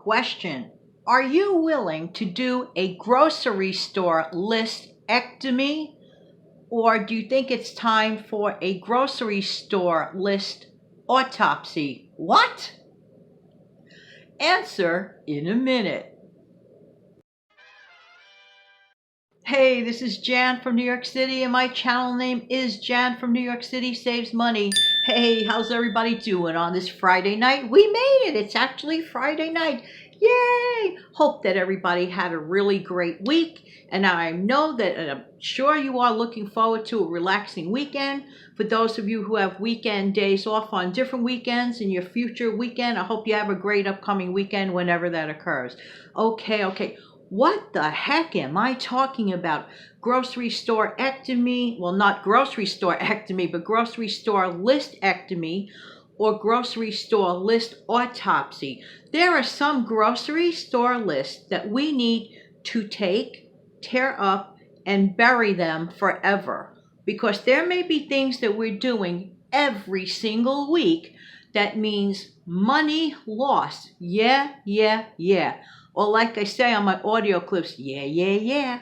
question. Are you willing to do a grocery store list-ectomy? Or do you think it's time for a grocery store list autopsy? What? Answer in a minute. Hey, this is Jan from New York City, and my channel name is Jan from New York City Saves Money. Hey, how's everybody doing on this Friday night? We made it. It's actually Friday night. Yay! Hope that everybody had a really great week. And I know that, and I'm sure you are looking forward to a relaxing weekend. For those of you who have weekend days off on different weekends in your future weekend, I hope you have a great upcoming weekend whenever that occurs. Okay. What the heck am I talking about? Grocery store ectomy? Well, not grocery store ectomy, but grocery store list-ectomy or grocery store list autopsy. There are some grocery store lists that we need to take, tear up, and bury them forever. Because there may be things that we're doing every single week that means money lost. Yeah. Or like I say on my audio clips, yeah.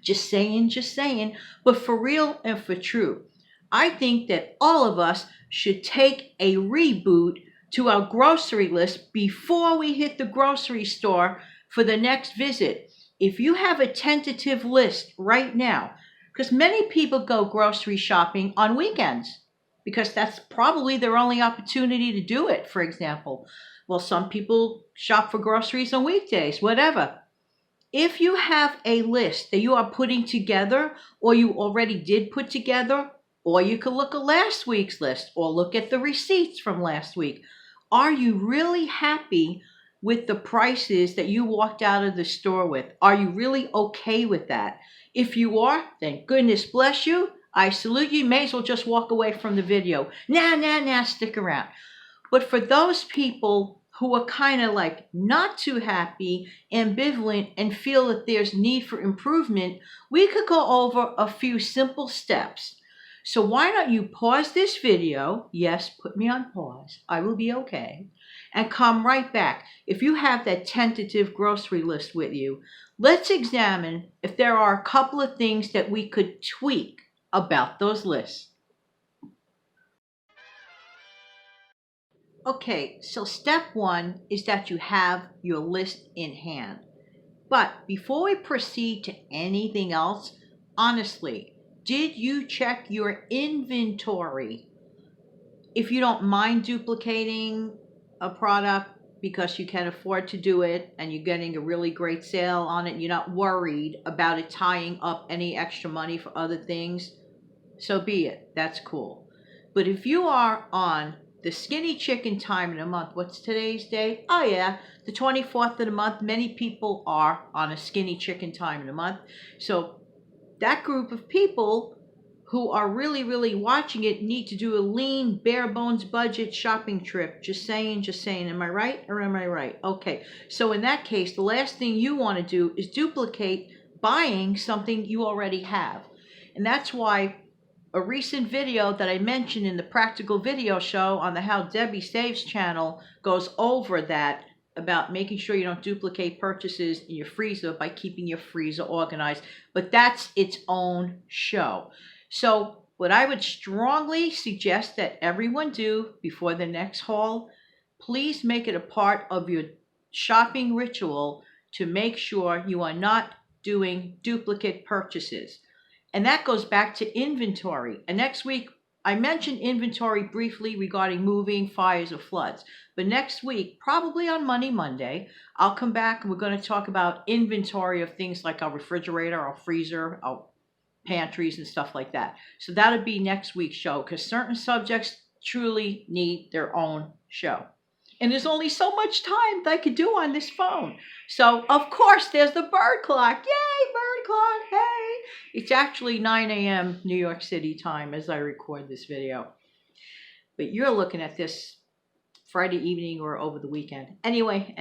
Just saying. But for real and for true, I think that all of us should take a reboot to our grocery list before we hit the grocery store for the next visit. If you have a tentative list right now, because many people go grocery shopping on weekends, because that's probably their only opportunity to do it, for example. Well, some people shop for groceries on weekdays, whatever. If you have a list that you are putting together, or you already did put together, or you could look at last week's list, or look at the receipts from last week. Are you really happy with the prices that you walked out of the store with? Are you really okay with that? If you are, then goodness bless you. I salute you. May as well just walk away from the video. Nah, stick around. But for those people who are kind of like not too happy, ambivalent, and feel that there's need for improvement, we could go over a few simple steps. So why don't you pause this video? Yes, put me on pause. I will be okay. And come right back. If you have that tentative grocery list with you, let's examine if there are a couple of things that we could tweak about those lists. Okay, so step one is that you have your list in hand. But before we proceed to anything else, honestly, did you check your inventory? If you don't mind duplicating a product because you can afford to do it and you're getting a really great sale on it, you're not worried about it tying up any extra money for other things, so be it. That's cool. But if you are on the skinny chicken time of the month, what's today's date? Oh yeah, the 24th of the month. Many people are on a skinny chicken time of the month. So that group of people who are really watching it need to do a lean, bare bones budget shopping trip. Just saying. Am I right or am I right? Okay, so in that case, the last thing you want to do is duplicate buying something you already have. And that's why a recent video that I mentioned in the Practical Video Show on the How Debbie Saves channel goes over that, about making sure you don't duplicate purchases in your freezer by keeping your freezer organized. But that's its own show. So what I would strongly suggest that everyone do before the next haul, please make it a part of your shopping ritual to make sure you are not doing duplicate purchases. And that goes back to inventory. And next week, I mentioned inventory briefly regarding moving, fires, or floods. But next week, probably on Monday, I'll come back and we're going to talk about inventory of things like our refrigerator, our freezer, our pantries, and stuff like that. So that'll be next week's show, because certain subjects truly need their own show. And there's only so much time that I could do on this phone. So, of course, there's the bird clock. Yay, bird clock, hey! It's actually 9 a.m. New York City time as I record this video. But you're looking at this Friday evening or over the weekend. Anyway.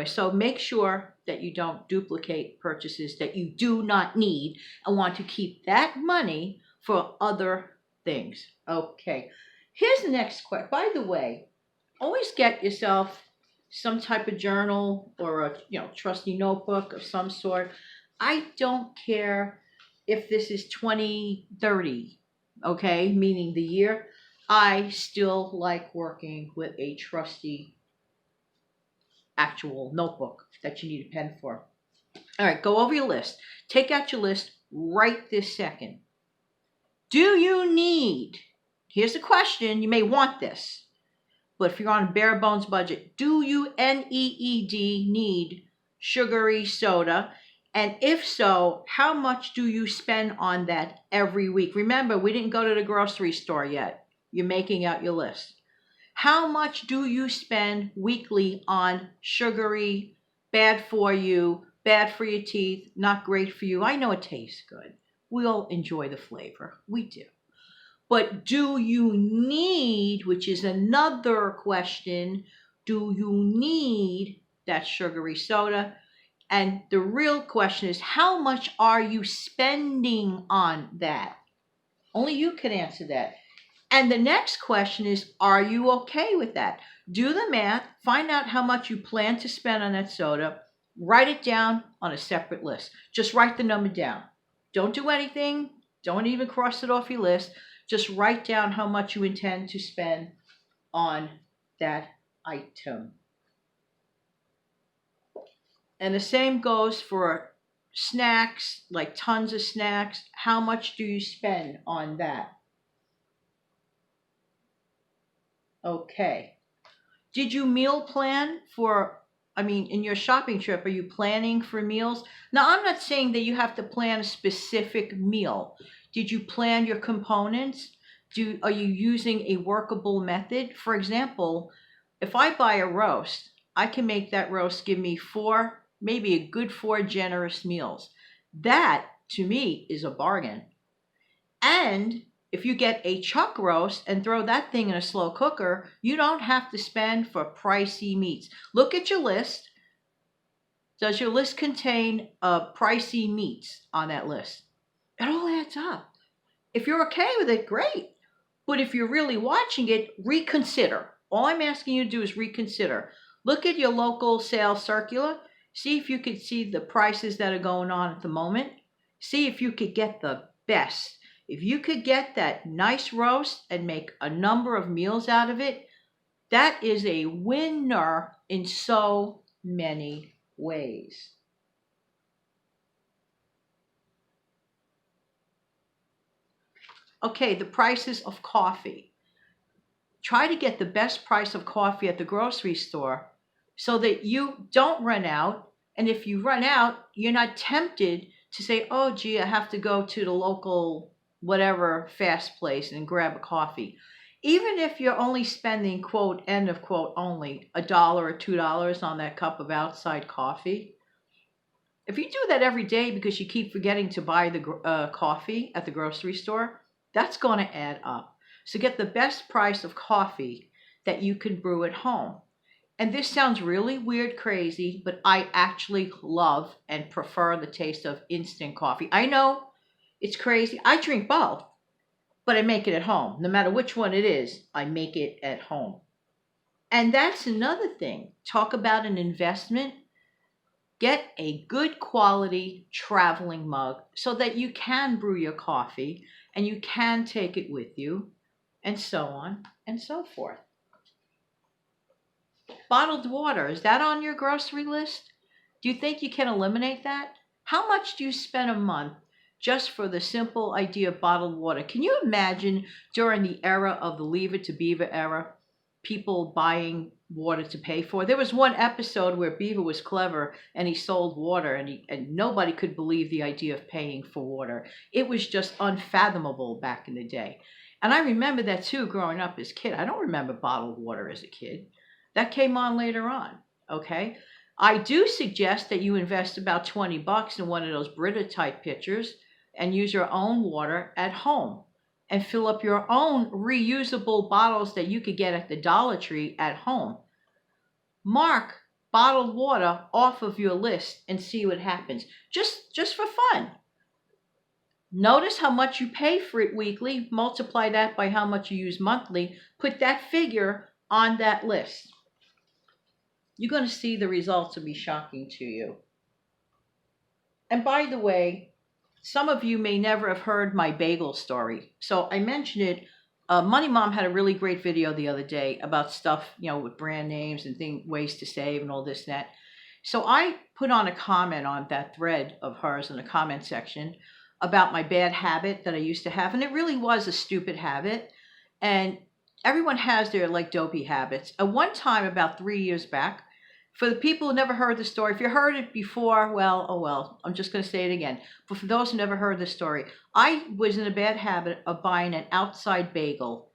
So make sure that you don't duplicate purchases that you do not need and want to keep that money for other things. Okay, here's the next question. By the way, always get yourself some type of journal or a trusty notebook of some sort. I don't care if this is 2030, okay, meaning the year. I still like working with a trusty actual notebook that you need a pen for. All right, go over your list. Take out your list right this second. Do you need, here's the question, you may want this, but if you're on a bare bones budget, do you need sugary soda? And if so, how much do you spend on that every week? Remember, we didn't go to the grocery store yet. You're making out your list. How much do you spend weekly on sugary, bad for you, bad for your teeth, not great for you? I know it tastes good. We all enjoy the flavor. We do. But do you need, which is another question, do you need that sugary soda? And the real question is, how much are you spending on that? Only you can answer that. And the next question is, are you okay with that? Do the math, find out how much you plan to spend on that soda, write it down on a separate list. Just write the number down. Don't do anything. Don't even cross it off your list. Just write down how much you intend to spend on that item. And the same goes for snacks, like tons of snacks. How much do you spend on that? Okay. Did you meal plan in your shopping trip, are you planning for meals? Now, I'm not saying that you have to plan a specific meal. Did you plan your components? Are you using a workable method? For example, if I buy a roast, I can make that roast give me maybe a good 4 generous meals. That, to me, is a bargain. And if you get a chuck roast and throw that thing in a slow cooker, you don't have to spend for pricey meats. Look at your list. Does your list contain pricey meats on that list? It all adds up. If you're okay with it, great. But if you're really watching it, reconsider. All I'm asking you to do is reconsider. Look at your local sales circular. See if you could see the prices that are going on at the moment. See if you could get the best. If you could get that nice roast and make a number of meals out of it, that is a winner in so many ways. Okay, the prices of coffee. Try to get the best price of coffee at the grocery store so that you don't run out. And if you run out, you're not tempted to say, oh, gee, I have to go to the local whatever fast place and grab a coffee. Even if you're only spending, quote, end of quote, only $1 or $2 on that cup of outside coffee, if you do that every day because you keep forgetting to buy the coffee at the grocery store, that's going to add up. So get the best price of coffee that you can brew at home. And this sounds really weird, crazy, but I actually love and prefer the taste of instant coffee. I know it's crazy. I drink both, but I make it at home. No matter which one it is, I make it at home. And that's another thing. Talk about an investment. Get a good quality traveling mug so that you can brew your coffee and you can take it with you, and so on and so forth. Bottled water, is that on your grocery list? Do you think you can eliminate that? How much do you spend a month just for the simple idea of bottled water? Can you imagine during the era of the Leave It to Beaver era, people buying water to pay for? There was one episode where Beaver was clever and he sold water and nobody could believe the idea of paying for water. It was just unfathomable back in the day. And I remember that too growing up as a kid. I don't remember bottled water as a kid. That came on later on, okay? I do suggest that you invest about $20 in one of those Brita type pitchers and use your own water at home and fill up your own reusable bottles that you could get at the Dollar Tree at home. Mark bottled water off of your list and see what happens. Just for fun. Notice how much you pay for it weekly, multiply that by how much you use monthly, put that figure on that list. you're going to see the results will be shocking to you. And by the way, some of you may never have heard my bagel story. So I mentioned it. Money Mom had a really great video the other day about stuff, with brand names and ways to save and all this and that. So I put on a comment on that thread of hers in the comment section about my bad habit that I used to have. And it really was a stupid habit. And everyone has their dopey habits. At one time, about 3 years back, for the people who never heard the story, if you heard it before, well, oh well, I'm just going to say it again. But for those who never heard the story, I was in a bad habit of buying an outside bagel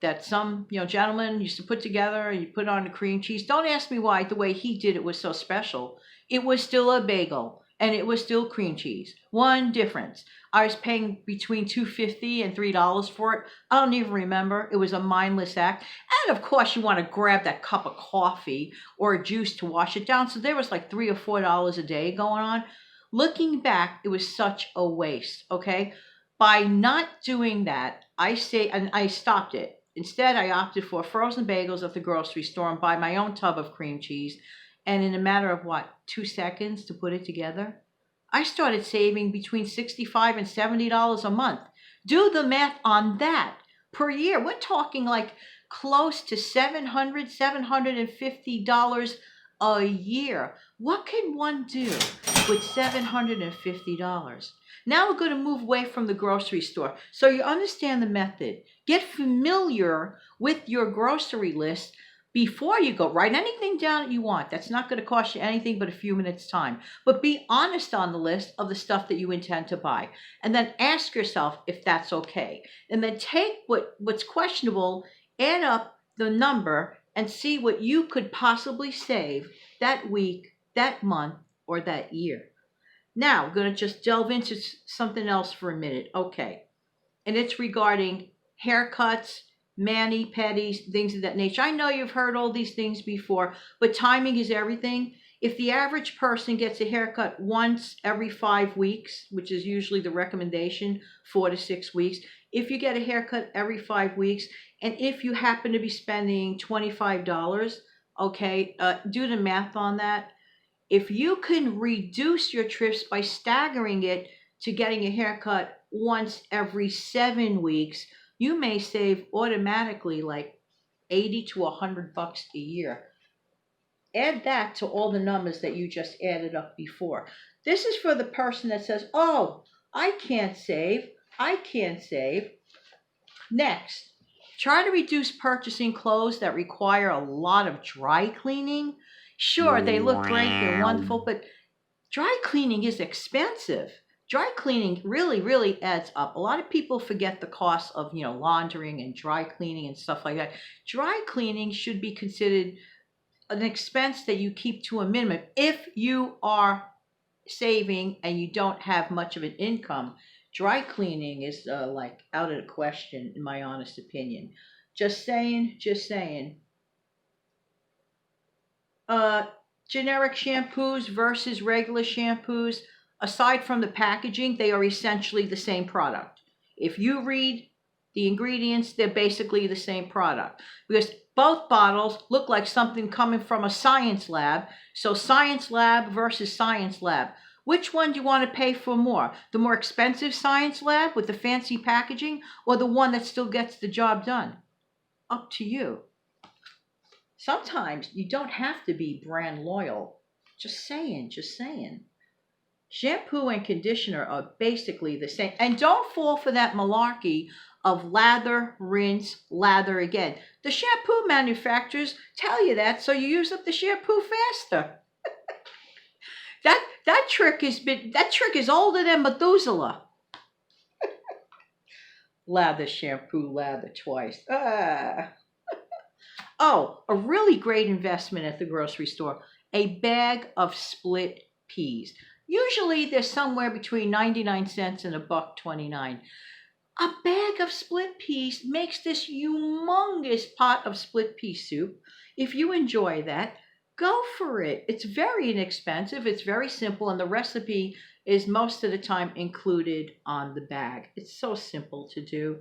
that some, gentleman used to put together, and you put on the cream cheese. Don't ask me why the way he did it was so special. It was still a bagel, and it was still cream cheese. One difference. I was paying between $2.50 and $3 for it. I don't even remember. It was a mindless act. And of course, you want to grab that cup of coffee or a juice to wash it down. So there was like $3 or $4 a day going on. Looking back, it was such a waste, okay? By not doing that, I stopped it. Instead, I opted for frozen bagels at the grocery store and buy my own tub of cream cheese. And in a matter of 2 seconds to put it together, I started saving between $65 and $70 a month. Do the math on that per year. We're talking like close to $700, $750 a year. What can one do with $750? Now we're going to move away from the grocery store. So you understand the method. Get familiar with your grocery list before you go. Write anything down that you want. That's not going to cost you anything but a few minutes' time. But be honest on the list of the stuff that you intend to buy. And then ask yourself if that's okay. And then take what's questionable, add up the number, and see what you could possibly save that week, that month, or that year. Now, we're going to just delve into something else for a minute. Okay. And it's regarding haircuts, mani-pedis, things of that nature. I know you've heard all these things before, but timing is everything. If the average person gets a haircut once every 5 weeks, which is usually the recommendation, 4 to 6 weeks, if you get a haircut every 5 weeks, and if you happen to be spending $25, okay, do the math on that. If you can reduce your trips by staggering it to getting a haircut once every 7 weeks, you may save automatically like $80 to $100 a year. Add that to all the numbers that you just added up before. This is for the person that says, oh, I can't save. Next, try to reduce purchasing clothes that require a lot of dry cleaning. Sure, they look great, they're wonderful, but dry cleaning is expensive. Dry cleaning really, really adds up. A lot of people forget the cost of, laundering and dry cleaning and stuff like that. Dry cleaning should be considered an expense that you keep to a minimum. If you are saving and you don't have much of an income, dry cleaning is out of the question, in my honest opinion. Just saying. Generic shampoos versus regular shampoos, aside from the packaging, they are essentially the same product. If you read the ingredients, they're basically the same product, because both bottles look like something coming from a science lab. So science lab versus science lab. Which one do you want to pay for more? The more expensive science lab with the fancy packaging, or the one that still gets the job done? Up to you. Sometimes you don't have to be brand loyal. Just saying. Shampoo and conditioner are basically the same. And don't fall for that malarkey of lather, rinse, lather again. The shampoo manufacturers tell you that so you use up the shampoo faster. That trick is older than Methuselah. Lather shampoo, lather twice. Oh, a really great investment at the grocery store. A bag of split peas. Usually they're somewhere between 99 cents and $1.29. A bag of split peas makes this humongous pot of split pea soup. If you enjoy that, go for it. It's very inexpensive. It's very simple. And the recipe is most of the time included on the bag. It's so simple to do.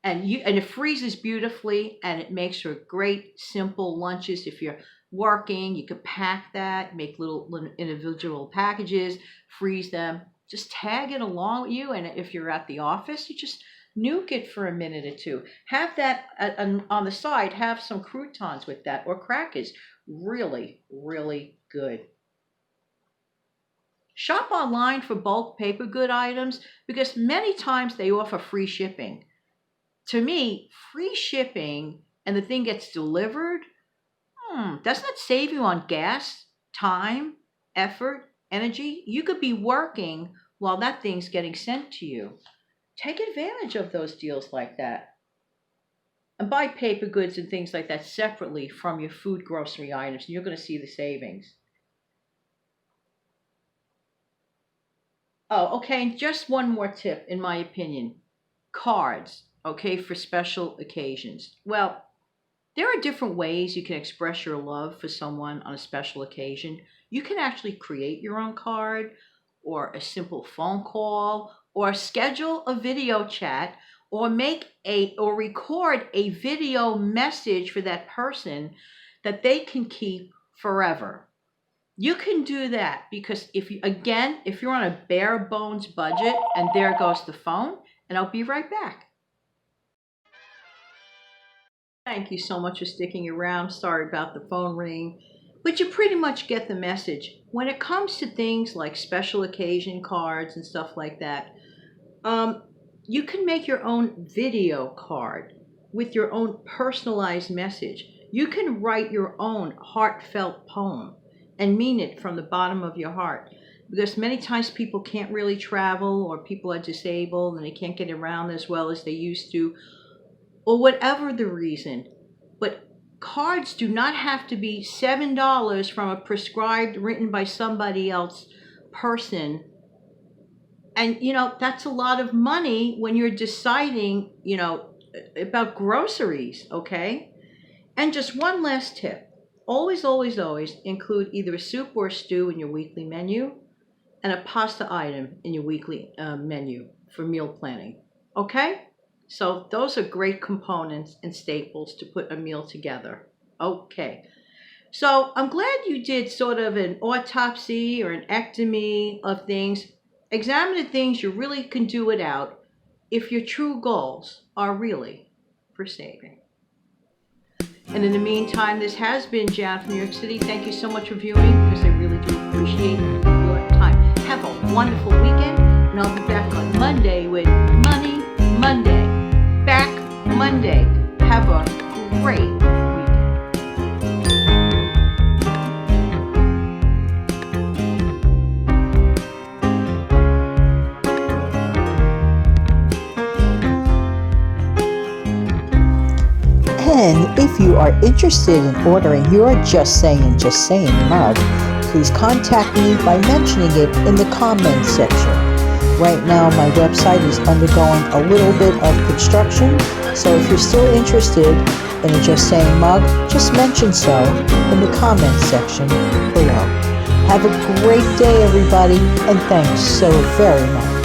And it freezes beautifully, and it makes for great, simple lunches if you're working. You could pack that, make little individual packages, freeze them, just tag it along with you. And if you're at the office, you just nuke it for a minute or two. Have that on the side, have some croutons with that or crackers. Really, really good. Shop online for bulk paper good items because many times they offer free shipping. To me, free shipping and the thing gets delivered, doesn't it save you on gas, time, effort, energy? You could be working while that thing's getting sent to you. Take advantage of those deals like that. And buy paper goods and things like that separately from your food grocery items, and you're going to see the savings. Oh, okay, and just one more tip, in my opinion. Cards, okay, for special occasions. Well, there are different ways you can express your love for someone on a special occasion. You can actually create your own card, or a simple phone call, or schedule a video chat, or record a video message for that person that they can keep forever. You can do that because if you're on a bare bones budget, and there goes the phone, and I'll be right back. Thank you so much for sticking around. Sorry about the phone ring, but you pretty much get the message. When it comes to things like special occasion cards and stuff like that, you can make your own video card with your own personalized message. You can write your own heartfelt poem and mean it from the bottom of your heart. Because many times people can't really travel, or people are disabled and they can't get around as well as they used to, or whatever the reason. But cards do not have to be $7 from a prescribed, written by somebody else person. And, that's a lot of money when you're deciding, about groceries, okay? And just one last tip. Always, always, always include either a soup or a stew in your weekly menu and a pasta item in your weekly menu for meal planning. Okay? So those are great components and staples to put a meal together. Okay. So I'm glad you did sort of an autopsy or an ectomy of things. Examine the things you really can do without if your true goals are really for saving. And in the meantime, this has been Jan from New York City. Thank you so much for viewing, because I really do appreciate your time. Have a wonderful weekend, and I'll be back on Monday with Money Monday. Back Monday. Have a great weekend. And if you are interested in ordering your Just Saying mug, please contact me by mentioning it in the comments section. Right now my website is undergoing a little bit of construction, so if you're still interested in a Just Saying mug, just mention so in the comments section below. Have a great day, everybody, and thanks so very much.